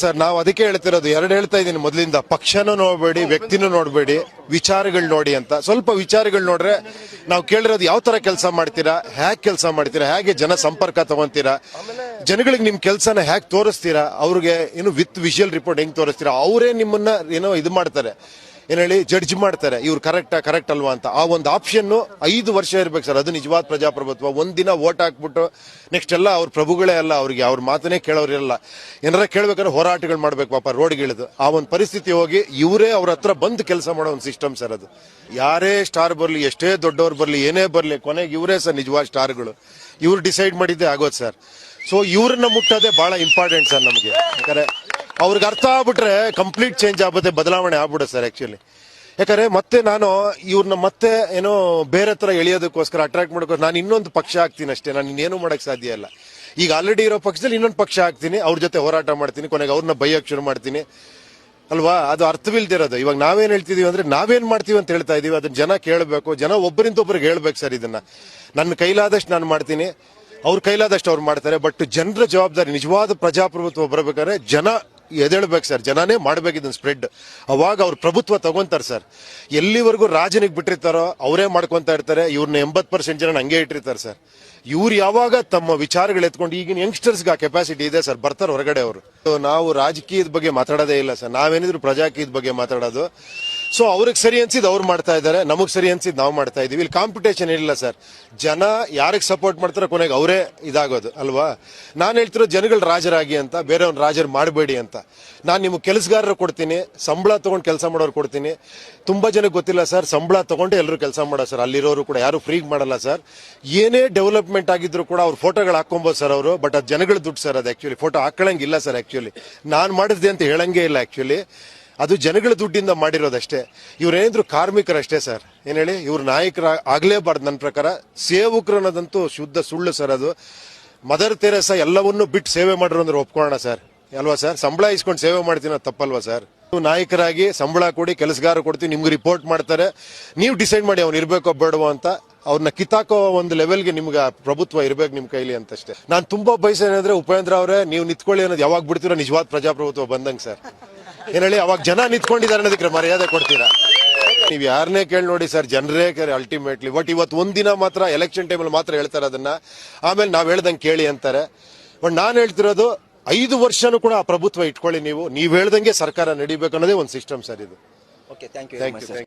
Sir, ನಾವು ಅದಕ್ಕೆ ಹೇಳ್ತಿರೋದು, ಎರಡು ಹೇಳ್ತಾ ಇದ್ದೀನಿ ಮೊದಲಿಂದ, ಪಕ್ಷನೂ ನೋಡಬೇಡಿ, ವ್ಯಕ್ತಿನೂ ನೋಡಬೇಡಿ, ವಿಚಾರಗಳು ನೋಡಿ ಅಂತ. ಸ್ವಲ್ಪ ವಿಚಾರಗಳು ನೋಡ್ರೆ ನಾವು ಕೇಳಿರೋದು ಯಾವ ತರ ಕೆಲಸ ಮಾಡ್ತೀರಾ, ಹೇಗೆ ಕೆಲಸ ಮಾಡ್ತೀರಾ, ಹೇಗೆ ಜನ ಸಂಪರ್ಕ ತಗೊಂತೀರಾ, ಜನಗಳಿಗೆ ನಿಮ್ ಕೆಲಸನ ಹೇಗೆ ತೋರಿಸ್ತೀರಾ, ಅವ್ರಿಗೆ ಏನು ವಿತ್ ವಿಜುವಲ್ ರಿಪೋರ್ಟ್ ಹೆಂಗ್ ತೋರಿಸ್ತೀರಾ, ಅವರೇ ನಿಮ್ಮನ್ನ ಏನೋ ಇದು ಮಾಡ್ತಾರೆ, ಏನ್ ಹೇಳಿ ಜಡ್ಜ್ ಮಾಡ್ತಾರೆ, ಇವ್ರು ಕರೆಕ್ಟ್ ಅಲ್ವಾ ಅಂತ. ಆ ಒಂದು ಆಪ್ಷನ್ 5 ವರ್ಷ ಇರ್ಬೇಕು ಸರ್, ಅದು ನಿಜವಾದ ಪ್ರಜಾಪ್ರಭುತ್ವ. ಒಂದಿನ ವೋಟ್ ಹಾಕ್ಬಿಟ್ಟು ನೆಕ್ಸ್ಟ್ ಎಲ್ಲ ಅವ್ರ ಪ್ರಭುಗಳೇ ಅಲ್ಲ, ಅವ್ರಿಗೆ ಅವ್ರ ಮಾತನ್ನೇ ಕೇಳೋರಿರಲ್ಲ. ಏನಾರ ಕೇಳ್ಬೇಕಾದ್ರೆ ಹೋರಾಟಗಳು ಮಾಡ್ಬೇಕು ಪಾಪ, ರೋಡ್ಗಿಳಿದು. ಆ ಒಂದು ಪರಿಸ್ಥಿತಿ ಹೋಗಿ ಇವರೇ ಅವ್ರ ಹತ್ರ ಬಂದು ಕೆಲಸ ಮಾಡೋ ಒಂದು ಸಿಸ್ಟಮ್ ಸರ್ ಅದು. ಯಾರೇ ಸ್ಟಾರ್ ಬರ್ಲಿ, ಎಷ್ಟೇ ದೊಡ್ಡವ್ರು ಬರ್ಲಿ, ಏನೇ ಬರ್ಲಿ, ಕೊನೆಗೆ ಇವರೇ ಸರ್ ನಿಜವಾದ ಸ್ಟಾರ್ಗಳು. ಇವ್ರು ಡಿಸೈಡ್ ಮಾಡಿದ್ದೆ ಆಗೋದು ಸರ್. ಸೊ ಇವ್ರನ್ನ ಮುಟ್ಟೋದೇ ಬಹಳ ಇಂಪಾರ್ಟೆಂಟ್ ಸರ್ ನಮಗೆ. ಯಾಕಂದ್ರೆ ಅವ್ರಿಗೆ ಅರ್ಥ ಆಗ್ಬಿಟ್ರೆ ಕಂಪ್ಲೀಟ್ ಚೇಂಜ್ ಆಗ್ಬಿಡುತ್ತೆ, ಬದಲಾವಣೆ ಆಗ್ಬಿಡುತ್ತೆ ಸರ್ ಆಕ್ಚುಲಿ. ಯಾಕಂದ್ರೆ ಮತ್ತೆ ನಾನು ಇವ್ರನ್ನ ಮತ್ತೆ ಏನೋ ಬೇರೆ ತರ ಎಳೆಯೋದಕ್ಕೋಸ್ಕರ, ಅಟ್ರಾಕ್ಟ್ ಮಾಡೋಕ್ಕೋಸ್ಕರ ನಾನು ಇನ್ನೊಂದು ಪಕ್ಷ ಹಾಕ್ತೀನಿ ಅಷ್ಟೇ. ನಾನು ಇನ್ನೇನು ಮಾಡಕ್ ಸಾಧ್ಯ ಇಲ್ಲ. ಈಗ ಆಲ್ರೆಡಿ ಇರೋ ಪಕ್ಷದಲ್ಲಿ ಇನ್ನೊಂದು ಪಕ್ಷ ಹಾಕ್ತೀನಿ, ಅವ್ರ ಜೊತೆ ಹೋರಾಟ ಮಾಡ್ತೀನಿ, ಕೊನೆಗೆ ಅವ್ರನ್ನ ಬೈಯಕ್ ಶುರು ಮಾಡ್ತೀನಿ ಅಲ್ವಾ. ಅದು ಅರ್ಥವಿಲ್ದಿರೋದು. ಇವಾಗ ನಾವೇನ್ ಹೇಳ್ತಿದೀವಿ ಅಂದ್ರೆ, ನಾವೇನ್ ಮಾಡ್ತೀವಿ ಅಂತ ಹೇಳ್ತಾ ಇದೀವಿ, ಅದನ್ನ ಜನ ಕೇಳಬೇಕು, ಜನ ಒಬ್ಬರಿಂದ ಒಬ್ಬರಿಗೆ ಹೇಳ್ಬೇಕು ಸರ್. ಇದನ್ನ ನನ್ನ ಕೈಲಾದಷ್ಟು ನಾನು ಮಾಡ್ತೀನಿ, ಅವ್ರ ಕೈಲಾದಷ್ಟು ಅವ್ರು ಮಾಡ್ತಾರೆ. ಬಟ್ ಜನರ ಜವಾಬ್ದಾರಿ, ನಿಜವಾದ ಪ್ರಜಾಪ್ರಭುತ್ವ ಬರಬೇಕಾದ್ರೆ ಜನ ಎದೇಳ್ಬೇಕು ಸರ್, ಜನನೇ ಮಾಡ್ಬೇಕು ಇದನ್ನ ಸ್ಪ್ರೆಡ್. ಅವಾಗ ಅವ್ರ ಪ್ರಭುತ್ವ ತಗೊಂತಾರೆ ಸರ್. ಎಲ್ಲಿವರೆಗೂ ರಾಜನಿಗೆ ಬಿಟ್ಟಿರ್ತಾರೋ ಅವರೇ ಮಾಡ್ಕೊಂತ ಇರ್ತಾರೆ. ಇವ್ರನ್ನ 80% ಜನ ಹಂಗೆ ಇಟ್ಟಿರ್ತಾರೆ ಸರ್. ಇವ್ರು ಯಾವಾಗ ತಮ್ಮ ವಿಚಾರಗಳು ಎತ್ಕೊಂಡು, ಈಗಿನ ಯಂಗ್ಸ್ಟರ್ಸ್ಗೆ ಆ ಕೆಪಾಸಿಟಿ ಇದೆ ಸರ್, ಬರ್ತಾರೆ ಹೊರಗಡೆ ಅವರು. ನಾವು ರಾಜಕೀಯದ ಬಗ್ಗೆ ಮಾತಾಡೋದೇ ಇಲ್ಲ ಸರ್, ನಾವೇನಿದ್ರು ಪ್ರಜಾಕೀಯದ ಬಗ್ಗೆ ಮಾತಾಡೋದು. ಸೊ ಅವ್ರಿಗೆ ಸರಿ ಅನ್ಸಿದ್ ಅವ್ರು ಮಾಡ್ತಾ ಇದ್ದಾರೆ, ನಮಗ್ ಸರಿ ಅನ್ಸಿದ್ ನಾವು ಮಾಡ್ತಾ ಇದೀವಿ. ಇಲ್ಲಿ ಕಾಂಪಿಟೇಷನ್ ಏನಿಲ್ಲ ಸರ್. ಜನ ಯಾರಿಗೆ ಸಪೋರ್ಟ್ ಮಾಡ್ತಾರೋ ಕೊನೆಗೆ ಅವರೇ ಇದಾಗೋದು ಅಲ್ವಾ. ನಾನು ಹೇಳ್ತಿರೋ ಜನಗಳು ರಾಜರಾಗಿ ಅಂತ, ಬೇರೆಯವ್ನ ರಾಜರು ಮಾಡಬೇಡಿ ಅಂತ. ನಾನು ನಿಮ್ಗೆ ಕೆಲಸಗಾರರು ಕೊಡ್ತೀನಿ, ಸಂಬಳ ತಗೊಂಡು ಕೆಲಸ ಮಾಡೋರು ಕೊಡ್ತೀನಿ. ತುಂಬಾ ಜನಕ್ಕೆ ಗೊತ್ತಿಲ್ಲ ಸರ್, ಸಂಬಳ ತಗೊಂಡು ಎಲ್ಲರೂ ಕೆಲಸ ಮಾಡೋ ಸರ್. ಅಲ್ಲಿರೋರು ಕೂಡ ಯಾರು ಫ್ರೀಗ್ ಮಾಡಲ್ಲ ಸರ್. ಏನೇ ಡೆವಲಪ್ಮೆಂಟ್ ಆಗಿದ್ರು ಕೂಡ ಅವ್ರು ಫೋಟೋಗಳು ಹಾಕೊಬೋದು ಸರ್ ಅವರು. ಬಟ್ ಅದು ಜನಗಳ ದುಡ್ಡು ಸರ್. ಅದು ಆಕ್ಚುಲಿ ಫೋಟೋ ಹಾಕೊಳ್ಳಂಗಿಲ್ಲ ಸರ್. ಆಕ್ಚುಲಿ ನಾನು ಮಾಡಿದ್ದೆ ಅಂತ ಹೇಳಂಗೇ ಇಲ್ಲ. ಆಕ್ಚುಲಿ ಅದು ಜನಗಳ ದುಡ್ಡಿಂದ ಮಾಡಿರೋದಷ್ಟೇ. ಇವ್ರೇನಿದ್ರು ಕಾರ್ಮಿಕರಷ್ಟೇ ಸರ್. ಏನ್ ಹೇಳಿ, ಇವ್ರ ನಾಯಕರ ಆಗ್ಲೇಬಾರ್ದು ನನ್ನ ಪ್ರಕಾರ. ಸೇವಕರು ಅನ್ನೋದಂತೂ ಶುದ್ಧ ಸುಳ್ಳು ಸರ್. ಅದು ಮದರ್ ತೆರೇಸಾ ಎಲ್ಲವನ್ನೂ ಬಿಟ್ಟು ಸೇವೆ ಮಾಡಿರೋ ಅಂದ್ರೆ ಒಪ್ಕೊಳ್ಳೋಣ ಸರ್, ಅಲ್ವಾ ಸರ್. ಸಂಬಳ ಇಸ್ಕೊಂಡು ಸೇವೆ ಮಾಡ್ತೀನಿ, ತಪ್ಪಲ್ವಾ ಸರ್. ನಾಯಕರಾಗಿ ಸಂಬಳ ಕೊಡಿ, ಕೆಲಸಗಾರ ಕೊಡ್ತೀವಿ, ನಿಮ್ಗೆ ರಿಪೋರ್ಟ್ ಮಾಡ್ತಾರೆ, ನೀವು ಡಿಸೈಡ್ ಮಾಡಿ ಅವ್ನು ಇರ್ಬೇಕೋ ಬೇಡವೋ ಅಂತ. ಅವ್ರನ್ನ ಕಿತ್ತಾಕೋ ಒಂದು ಲೆವೆಲ್ಗೆ ನಿಮ್ಗೆ ಪ್ರಭುತ್ವ ಇರ್ಬೇಕು ನಿಮ್ ಕೈಲಿ ಅಂತಷ್ಟೇ. ನಾನು ತುಂಬಾ ಬಯಸೇನಂದ್ರೆ, ಉಪೇಂದ್ರ ಅವರೇ ನೀವು ನಿಂತ್ಕೊಳ್ಳಿ ಅನ್ನೋದು ಯಾವಾಗ ಬಿಡ್ತೀರೋ ನಿಜವಾದ ಪ್ರಜಾಪ್ರಭುತ್ವ ಬಂದಂಗೆ ಸರ್. ಏನ್ ಹೇಳಿ, ಅವಾಗ ಜನ ನಿಂತ್ಕೊಂಡಿದ್ದಾರೆ ಅನ್ನೋದಕ್ಕೆ ಮರ್ಯಾದೆ ಕೊಡ್ತೀರಾ. ನೀವ್ ಯಾರನ್ನೇ ಕೇಳಿ ನೋಡಿ ಸರ್, ಜನರೇ ಅಲ್ಟಿಮೇಟ್ಲಿ. ಬಟ್ ಇವತ್ತು ಒಂದಿನ ಮಾತ್ರ ಎಲೆಕ್ಷನ್ ಟೈಮಲ್ಲಿ ಮಾತ್ರ ಹೇಳ್ತಾರೆ ಅದನ್ನ, ಆಮೇಲೆ ನಾವ್ ಹೇಳ್ದಂಗೆ ಕೇಳಿ ಅಂತಾರೆ. ಬಟ್ ನಾನು ಹೇಳ್ತಿರೋದು 5 ವರ್ಷನೂ ಕೂಡ ಆ ಪ್ರಭುತ್ವ ಇಟ್ಕೊಳ್ಳಿ. ನೀವು ಹೇಳ್ದಂಗೆ ಸರ್ಕಾರ ನಡಿಬೇಕು ಅನ್ನೋದೇ ಒಂದು ಸಿಸ್ಟಮ್ ಸರ್ ಇದು. Okay, thank you.